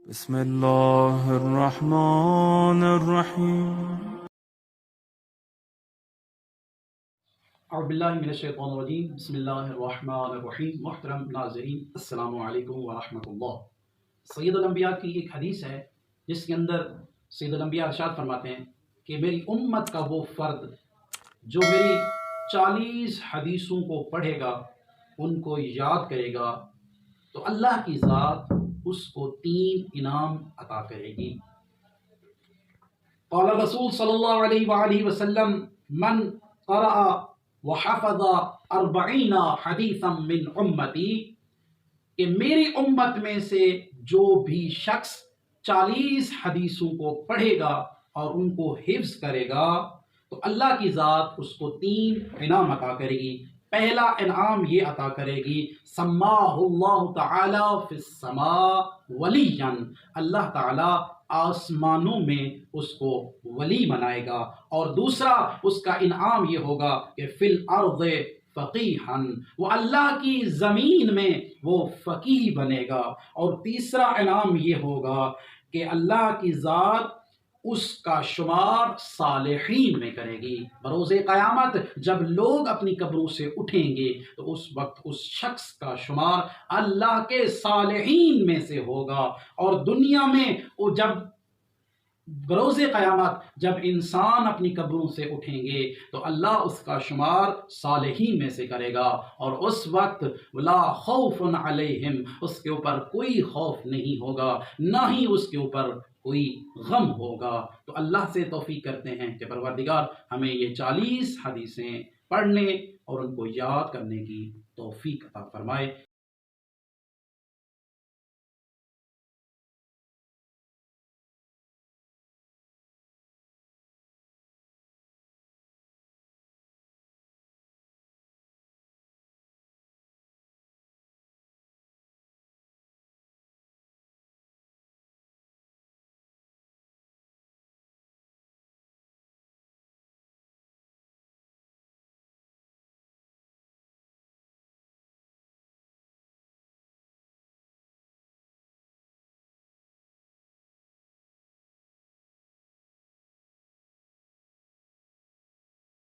بسم الله الرحمن الرحیم. اعوذ باللہ من الشیطان الرجیم. بسم اللہ الرحمن الرحیم. محترم ناظرین، السلام علیکم ورحمۃ اللہ. سید الانبیاء کی ایک حدیث ہے جس کے اندر سید الانبیاء ارشاد فرماتے ہیں کہ میری امت کا وہ فرد جو میری 40 حدیثوں کو پڑھے گا، ان کو یاد کرے گا، تو اللہ کی ذات اس کو 3 انعام عطا کرے گی. قال رسول صلی اللہ علیہ وآلہ وسلم: من قرأ وحفظ 40 حدیثا من امتی، کہ میری امت میں سے جو بھی شخص 40 حدیثوں کو پڑھے گا اور ان کو حفظ کرے گا تو اللہ کی ذات اس کو 3 انعام عطا کرے گی. پہلا انعام یہ عطا کرے گی، سماہ اللہ تعالی فی السماء ولیا، اللہ تعالی آسمانوں میں اس کو ولی بنائے گا. اور دوسرا اس کا انعام یہ ہوگا کہ فی الارض فقیحا، وہ اللہ کی زمین میں وہ فقیہ بنے گا. اور تیسرا انعام یہ ہوگا کہ اللہ کی ذات اس کا شمار صالحین میں کرے گی. بروز قیامت جب لوگ اپنی قبروں سے اٹھیں گے تو اس وقت اس شخص کا شمار اللہ کے صالحین میں سے ہوگا. اور دنیا میں وہ جب بروز قیامت جب انسان اپنی قبروں سے اٹھیں گے تو اللہ اس کا شمار صالحین میں سے کرے گا، اور اس وقت لا خوف علیہم، اس کے اوپر کوئی خوف نہیں ہوگا، نہ ہی اس کے اوپر کوئی غم ہوگا. تو اللہ سے توفیق کرتے ہیں کہ پروردگار ہمیں یہ 40 حدیثیں پڑھنے اور ان کو یاد کرنے کی توفیق عطا فرمائے.